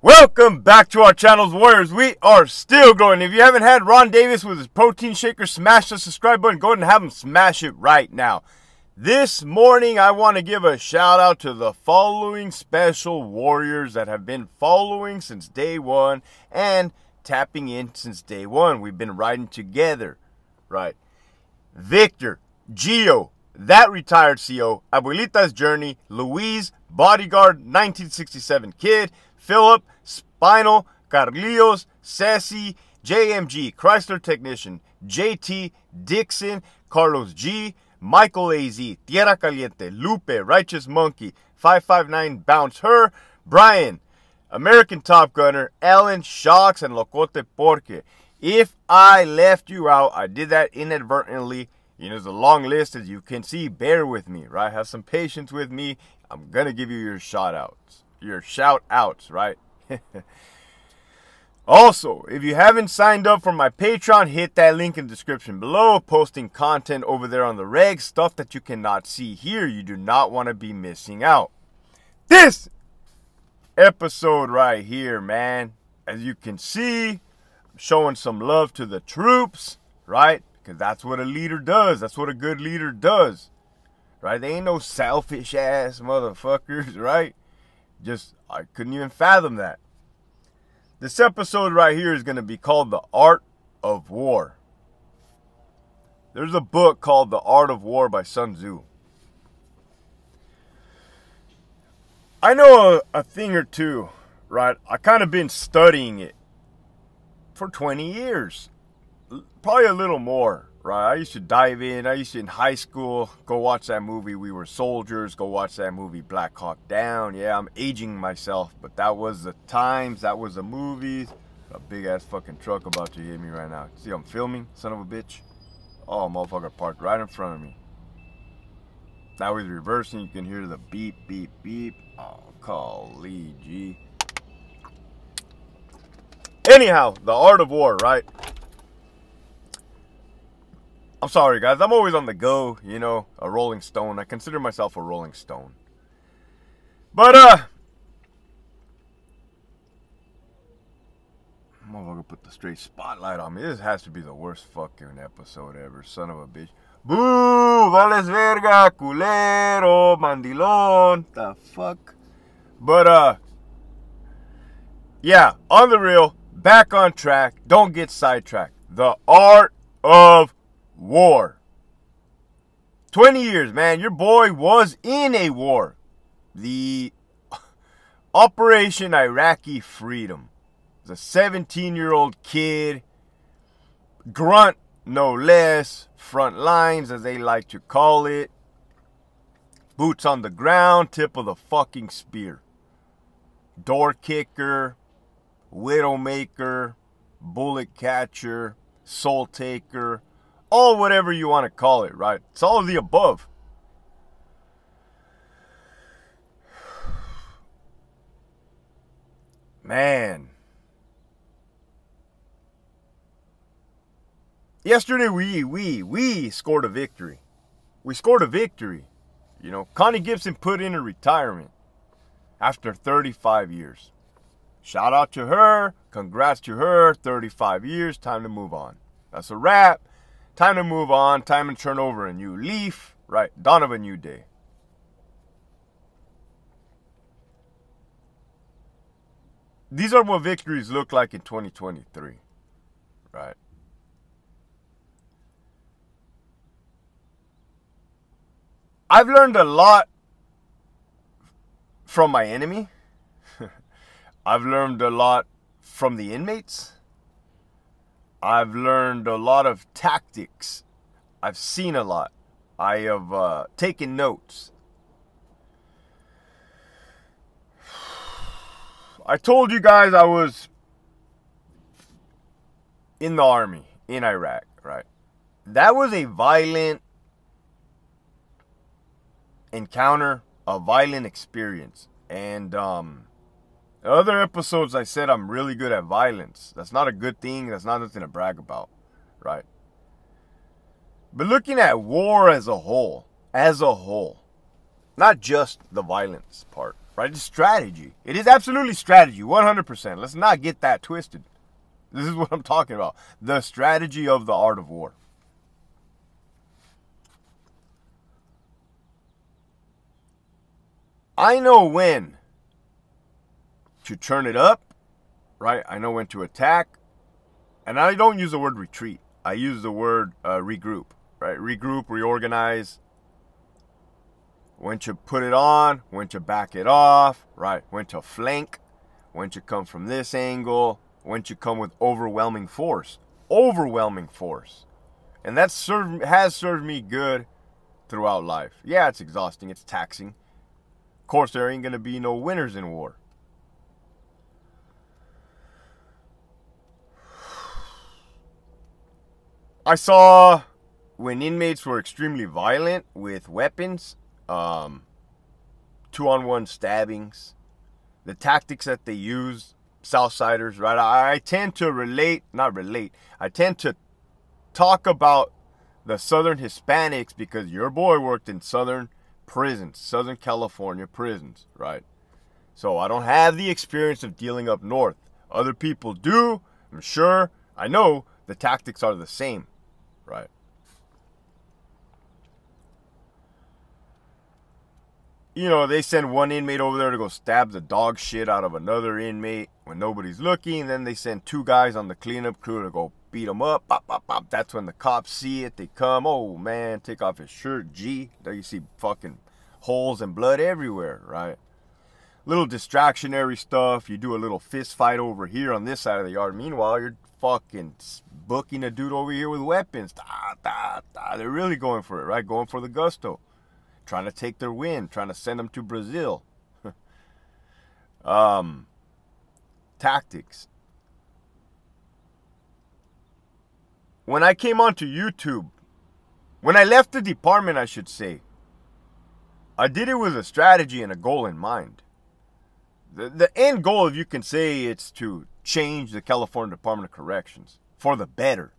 Welcome back to our channels, Warriors. We are still growing. If you haven't had Ron Davis with his protein shaker, smash the subscribe button. Go ahead and have him smash it right now. This morning, I want to give a shout out to the following special warriors that have been following since day one and tapping in since day one. We've been riding together, right? Victor, Gio, That Retired CO, Abuelita's Journey, Louise, Bodyguard, 1967 Kid, Philip, Spinal, Carlios, Sassy, JMG, Chrysler Technician, JT, Dixon, Carlos G, Michael AZ, Tierra Caliente, Lupe, Righteous Monkey, 559 Bounce Her, Brian, American Top Gunner, Ellen, Shocks, and Locote Porque. If I left you out, I did that inadvertently. You know, it's a long list, as you can see. Bear with me, right? Have some patience with me. I'm going to give you your shout-outs. Your shout-outs, right? Also, if you haven't signed up for my Patreon, hit that link in the description below. Posting content over there on the regs, stuff that you cannot see here. You do not want to be missing out. This episode right here, man, as you can see, I'm showing some love to the troops, right? Because that's what a leader does. That's what a good leader does, right? They ain't no selfish ass motherfuckers, right? Just, I couldn't even fathom that. This episode right here is going to be called The Art of War. There's a book called The Art of War by Sun Tzu. I know a thing or two, right? I kind of been studying it for 20 years. Probably a little more, right? I used to dive in. I used to, in high school, go watch that movie We Were Soldiers. Go watch that movie Black Hawk Down. Yeah, I'm aging myself, but that was the times. That was the movies. A big-ass fucking truck about to hit me right now. See, I'm filming, son of a bitch. Oh, motherfucker parked right in front of me. Now he's reversing. You can hear the beep, beep, beep. Oh, golly, G. Anyhow, The Art of War, right? I'm sorry, guys. I'm always on the go, you know, a rolling stone. I consider myself a rolling stone. But, motherfucker put the straight spotlight on me. This has to be the worst fucking episode ever. Son of a bitch. Boo! Vales verga, culero, mandilón. The fuck? But, yeah, on the real, back on track. Don't get sidetracked. The Art of War. 20 years, man. Your boy was in a war. The Operation Iraqi Freedom. It was a 17-year-old kid. Grunt, no less. Front lines, as they like to call it. Boots on the ground. Tip of the fucking spear. Door kicker. Widowmaker. Bullet catcher. Soul taker. All whatever you want to call it, right? It's all of the above. Man. Yesterday we scored a victory. We scored a victory. You know, Connie Gibson put in a retirement after 35 years. Shout out to her. Congrats to her. 35 years. Time to move on. That's a wrap. Time to move on. Time to turn over a new leaf. Right. Dawn of a new day. These are what victories look like in 2023. Right. I've learned a lot from my enemy. I've learned a lot from the inmates. I've learned a lot of tactics. I've seen a lot. I have taken notes. I told you guys I was in the army in Iraq, right? That was a violent encounter, a violent experience. And other episodes I said I'm really good at violence. That's not a good thing. That's not nothing to brag about, right? But looking at war as a whole, not just the violence part, right? It's strategy. It is absolutely strategy, 100%. Let's not get that twisted. This is what I'm talking about. The strategy of the art of war. I know when to turn it up, right? I know when to attack. And I don't use the word retreat. I use the word regroup, right? Regroup, reorganize. When to put it on, when to back it off, right? When to flank, when to come from this angle, when to come with overwhelming force. Overwhelming force. And that has served me good throughout life. Yeah, it's exhausting. It's taxing. Of course, there ain't going to be no winners in war. I saw when inmates were extremely violent with weapons, 2-on-1 stabbings, the tactics that they use, Southsiders, right? I tend to I tend to talk about the Southern Hispanics because your boy worked in Southern prisons, Southern California prisons, right? So I don't have the experience of dealing up north. Other people do, I'm sure. I know the tactics are the same. Right. You know, they send one inmate over there to go stab the dog shit out of another inmate when nobody's looking. Then they send 2 guys on the cleanup crew to go beat them up. Pop, pop, pop. That's when the cops see it. They come. Oh, man, take off his shirt. Gee, there you see fucking holes and blood everywhere, right? Little distractionary stuff. You do a little fist fight over here on this side of the yard. Meanwhile, you're fucking booking a dude over here with weapons. They're really going for it, right? Going for the gusto. Trying to take their win. Trying to send them to Brazil. Tactics. When I came onto YouTube, when I left the department, I should say, I did it with a strategy and a goal in mind. The end goal, if you can say, it's to change the California Department of Corrections for the better.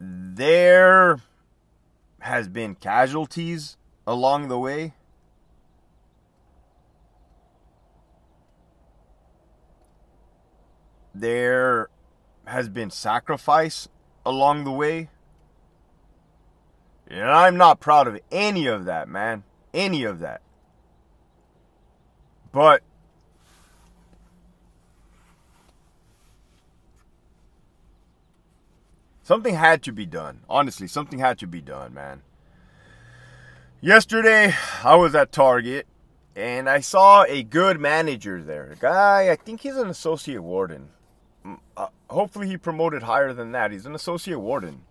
There has been casualties along the way. There has been sacrifice along the way. And I'm not proud of any of that, man. Any of that. But something had to be done. Honestly, something had to be done, man. Yesterday, I was at Target, and I saw a good manager there. A guy, I think he's an associate warden. Hopefully he promoted higher than that. He's an associate warden.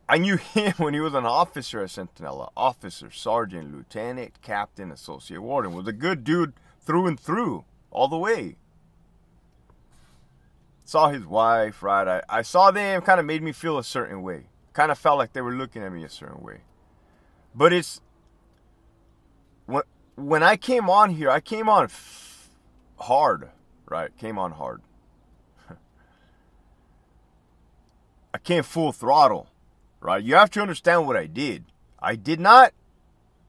I knew him when he was an officer at Centinela. Officer, sergeant, lieutenant, captain, associate warden. Was a good dude through and through, all the way. Saw his wife, right? I saw them, kind of made me feel a certain way. Kind of felt like they were looking at me a certain way. But it's... When I came on here, I came on hard, right? Came on hard. I came full throttle. Right? You have to understand what I did. I did not,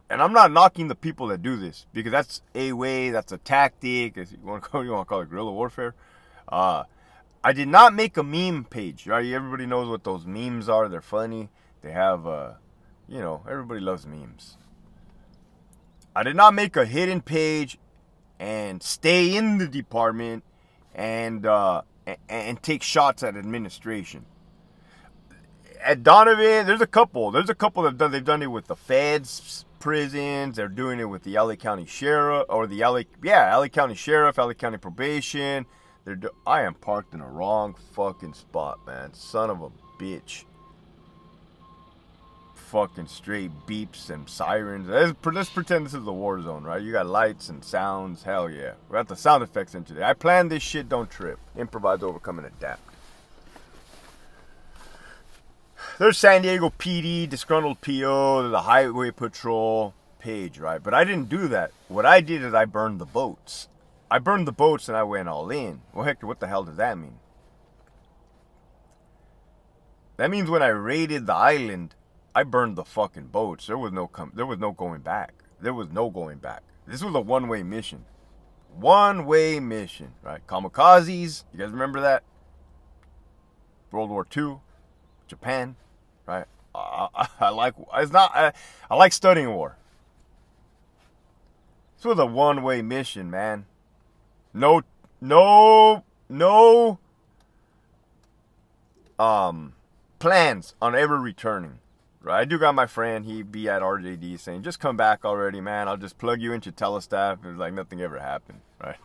and I'm not knocking the people that do this, because that's a way, that's a tactic, you want to call it guerrilla warfare. I did not make a meme page, right? Everybody knows what those memes are. They're funny. They have, you know, everybody loves memes. I did not make a hidden page and stay in the department and take shots at administration. At Donovan, there's a couple that they've done it with the feds, prisons. They're doing it with the LA County Sheriff, or the LA County Sheriff, LA County Probation. I am parked in the wrong fucking spot, man. Son of a bitch. Fucking straight beeps and sirens. Let's pretend this is the war zone, right? You got lights and sounds. Hell yeah. We got the sound effects in today. I planned this shit. Don't trip. Improvise, overcome, and adapt. There's San Diego PD, disgruntled PO, the Highway Patrol page, right? But I didn't do that. What I did is I burned the boats. I burned the boats and I went all in. Well, Hector, what the hell does that mean? That means when I raided the island, I burned the fucking boats. There was no going back. There was no going back. This was a one-way mission. One-way mission, right? Kamikazes. You guys remember that? World War II, Japan, right? I like studying war. This was a one-way mission, man. No plans on ever returning. Right? I do got my friend, he be at RJD saying, just come back already, man. I'll just plug you into telestaff. It's like nothing ever happened, right?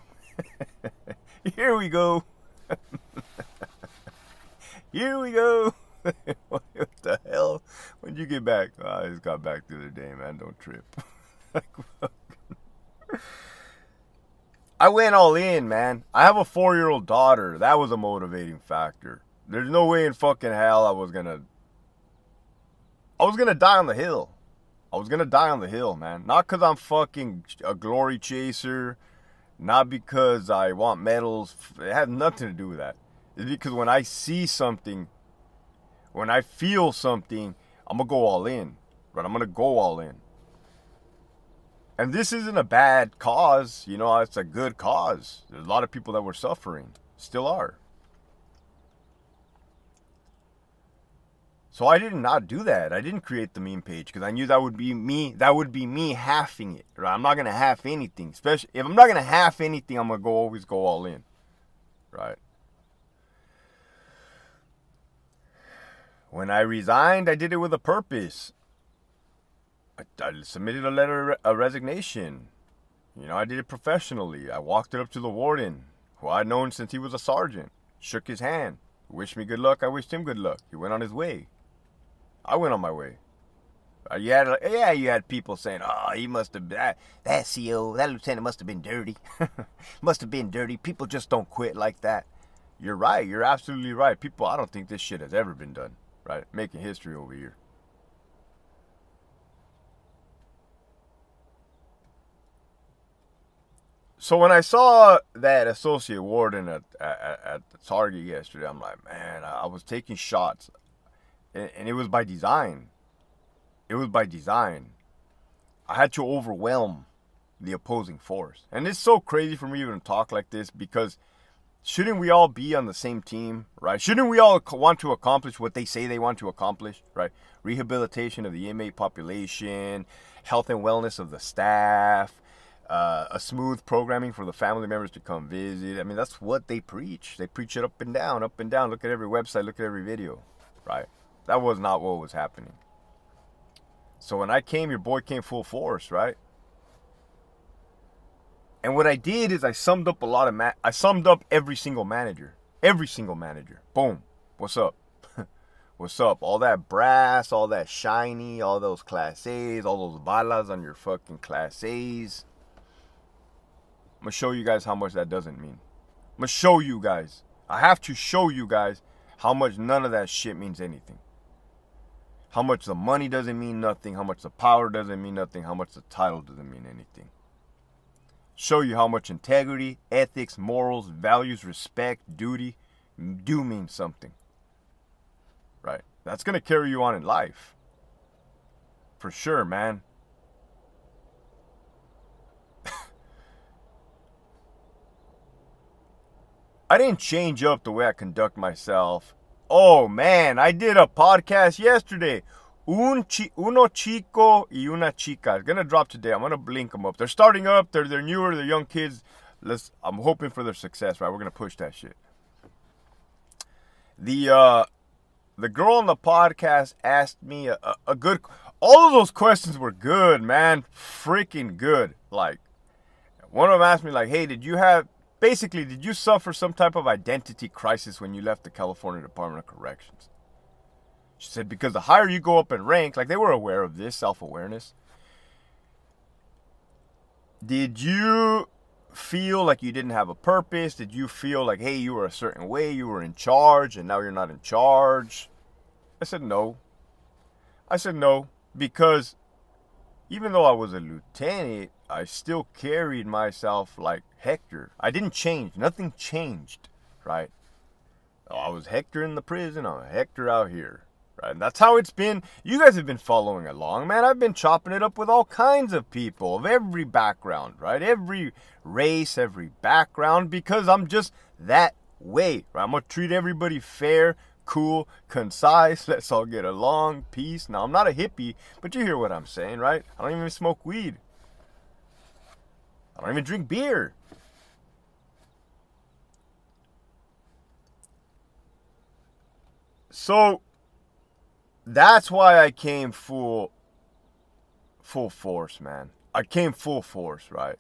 Here we go. Here we go. What the hell? When'd you get back? Oh, I just got back the other day, man. Don't trip. I went all in, man. I have a 4-year-old daughter. That was a motivating factor. There's no way in fucking hell I was gonna die on the hill. I was gonna die on the hill, man. Not because I'm fucking a glory chaser. Not because I want medals. It had nothing to do with that. It's because when I see something, when I feel something, I'm gonna go all in. Right? I'm gonna go all in. And this isn't a bad cause. You know, it's a good cause. There's a lot of people that were suffering. Still are. So I did not do that. I didn't create the meme page because I knew that would be me. That would be me halving it. Right? I'm not gonna half anything. Especially if I'm not gonna half anything, I'm gonna always go all in. Right? When I resigned, I did it with a purpose. I submitted a letter of resignation. You know, I did it professionally. I walked it up to the warden, who I'd known since he was a sergeant. Shook his hand. Wished me good luck. I wished him good luck. He went on his way. I went on my way. You had people saying, "Oh, he must have that CO, that lieutenant must have been dirty. Must have been dirty. People just don't quit like that." You're right. You're absolutely right. People, I don't think this shit has ever been done. Right? Making history over here. So when I saw that associate warden at the Target yesterday, I'm like, man, I was taking shots. And it was by design. It was by design. I had to overwhelm the opposing force. And it's so crazy for me to even talk like this because shouldn't we all be on the same team, right? Shouldn't we all want to accomplish what they say they want to accomplish, right? Rehabilitation of the inmate population, health and wellness of the staff, a smooth programming for the family members to come visit. I mean, that's what they preach. They preach it up and down, up and down. Look at every website, look at every video, right? That was not what was happening. So when I came, your boy came full force, right? And what I did is I summed up I summed up every single manager. Every single manager. Boom. What's up? What's up? All that brass, all that shiny, all those Class A's, all those balas on your fucking Class A's. I'm going to show you guys how much that doesn't mean. I'm going to show you guys. I have to show you guys how much none of that shit means anything. How much the money doesn't mean nothing. How much the power doesn't mean nothing. How much the title doesn't mean anything. Show you how much integrity, ethics, morals, values, respect, duty do mean something. Right? That's going to carry you on in life. For sure, man. I didn't change up the way I conduct myself. Oh, man, I did a podcast yesterday. Uno chico y una chica. It's going to drop today. I'm going to link them up. They're starting up. They're newer. They're young kids. I'm hoping for their success, right? We're going to push that shit. The girl on the podcast asked me a good... All of those questions were good, man. Freaking good. Like, one of them asked me, like, hey, did you suffer some type of identity crisis when you left the California Department of Corrections? She said, because the higher you go up in rank, like they were aware of this, self-awareness. Did you feel like you didn't have a purpose? Did you feel like, hey, you were a certain way, you were in charge, and now you're not in charge? I said no. I said no, because even though I was a lieutenant, I still carried myself like Hector. I didn't change. Nothing changed, right? I was Hector in the prison. I'm Hector out here. Right? And that's how it's been. You guys have been following along, man. I've been chopping it up with all kinds of people of every background, right? Every race, every background, because I'm just that way. Right? I'm going to treat everybody fair, cool, concise. Let's all get along. Peace. Now, I'm not a hippie, but you hear what I'm saying, right? I don't even smoke weed. I don't even drink beer. So that's why I came full force, man. I came full force, right?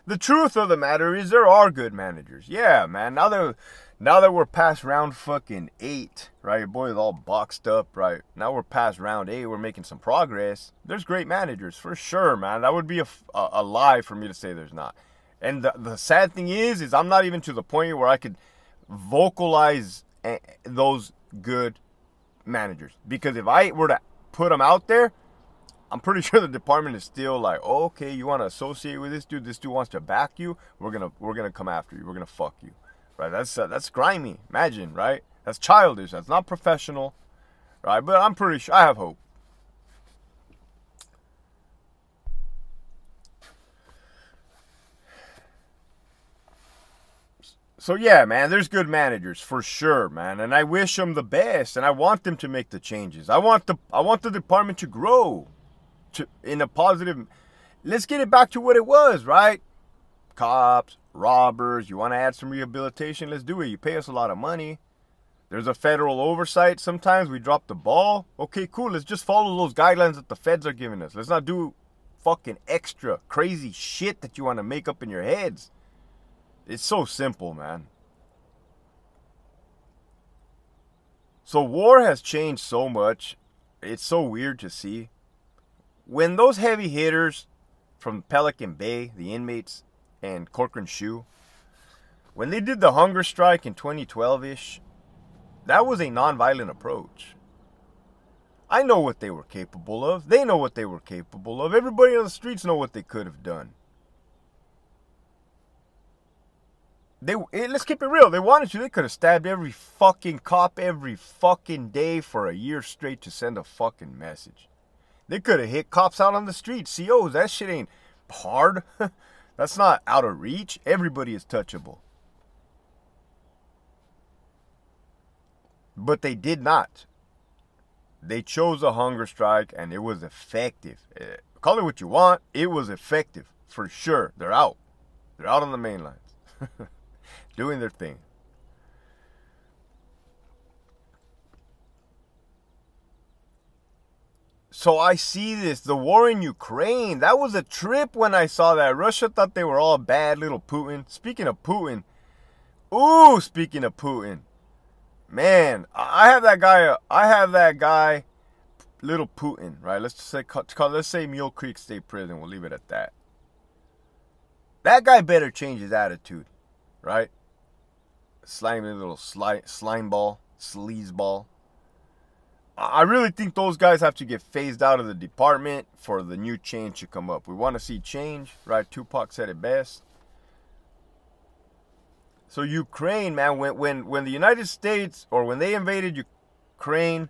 The truth of the matter is there are good managers. Yeah, man. Now that we're past round fucking 8, right? Your boy is all boxed up, right? Now we're past round 8. We're making some progress. There's great managers for sure, man. That would be a lie for me to say there's not. And the sad thing is I'm not even to the point where I could vocalize those good managers, because if I were to put them out there, I'm pretty sure the department is still like, oh, okay, you want to associate with this dude wants to back you, we're gonna come after you, we're gonna fuck you, right? That's grimy. Imagine, right? That's childish. That's not professional, right? But I'm pretty sure I have hope. So yeah, man, there's good managers for sure, man, and I wish them the best, and I want them to make the changes. I want the department to grow, in a positive. Let's get it back to what it was, right? Cops, robbers. You want to add some rehabilitation? Let's do it. You pay us a lot of money. There's a federal oversight. Sometimes we drop the ball. Okay, cool. Let's just follow those guidelines that the feds are giving us. Let's not do fucking extra crazy shit that you want to make up in your heads. It's so simple, man. So war has changed so much. It's so weird to see. When those heavy hitters from Pelican Bay, the inmates, and Corcoran Shoe, when they did the hunger strike in 2012-ish, that was a non-violent approach. I know what they were capable of. They know what they were capable of. Everybody on the streets know what they could have done. Let's keep it real. They wanted to. They could have stabbed every fucking cop every fucking day for a year straight to send a fucking message. They could have hit cops out on the street. COs, that shit ain't hard. That's not out of reach. Everybody is touchable. But they did not. They chose a hunger strike, and it was effective. Call it what you want. It was effective. For sure. They're out. They're out on the main lines. Doing their thing. So I see this, the war in Ukraine. That was a trip when I saw that. Russia thought they were all bad, little Putin. Speaking of Putin. Ooh, speaking of Putin. Man, I have that guy, little Putin, right? Let's say Mule Creek State Prison. We'll leave it at that. That guy better change his attitude, right? Slimy little slime ball, sleaze ball. I really think those guys have to get phased out of the department for the new change to come up. We want to see change, right? Tupac said it best. So Ukraine, man, when the United States, or when they invaded Ukraine,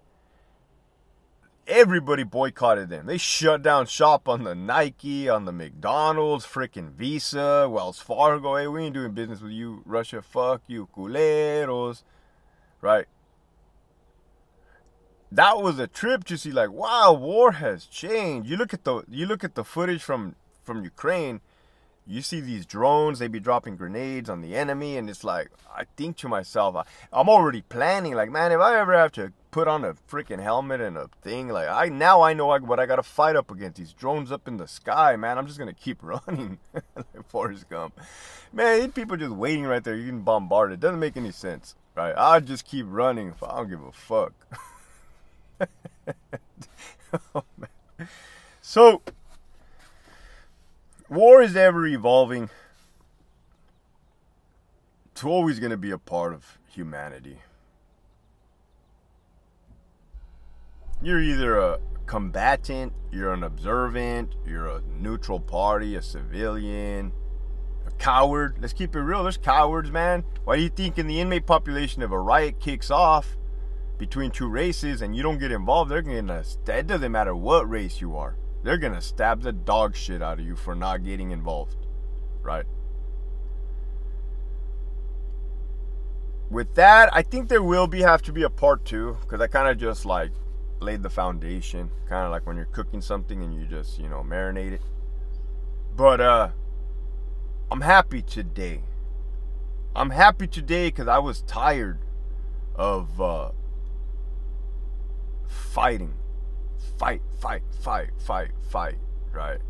everybody boycotted them. They shut down shop on the Nike, on the McDonald's, freaking Visa, Wells Fargo. Hey, we ain't doing business with you, Russia. Fuck you, culeros. Right? That was a trip to see, like, wow, war has changed. You look at the footage from Ukraine. You see these drones, they be dropping grenades on the enemy, and it's like, I think to myself, I'm already planning, like, man, if I ever have to put on a freaking helmet and a thing, like, I know what I gotta fight up against. These drones up in the sky, man, I'm just gonna keep running. Like Forrest Gump. Man, these people just waiting right there, you're getting bombarded. It doesn't make any sense, right? I'll just keep running if I don't give a fuck. Oh, man. So, war is ever evolving. It's always going to be a part of humanity. You're either a combatant, you're an observant, you're a neutral party, a civilian, a coward. Let's keep it real. There's cowards, man. Why do you think in the inmate population, if a riot kicks off, between two races and you don't get involved, they're gonna, it doesn't matter what race you are, they're gonna stab the dog shit out of you for not getting involved, right? With that, I think there will have to be a part 2, because I kind of just like laid the foundation, kind of like when you're cooking something and you just, you know, marinate it. But I'm happy today. I'm happy today because I was tired of fighting. Fight, right?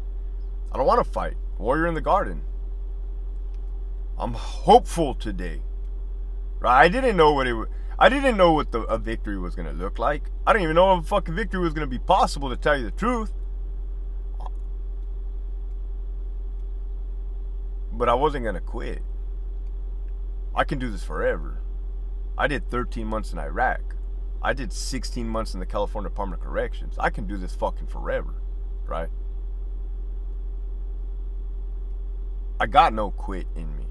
I don't want to fight. Warrior in the garden. I'm hopeful today. Right? I didn't know what a victory was going to look like. I didn't even know if a fucking victory was going to be possible, to tell you the truth. But I wasn't going to quit. I can do this forever. I did 13 months in Iraq. I did 16 months in the California Department of Corrections. I can do this fucking forever, right? I got no quit in me.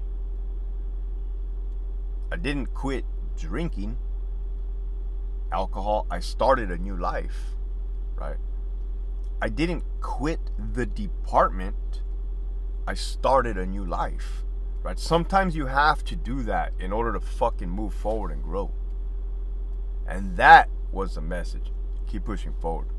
I didn't quit drinking alcohol. I started a new life, right? I didn't quit the department. I started a new life, right? Sometimes you have to do that in order to fucking move forward and grow. And that was the message. Keep pushing forward.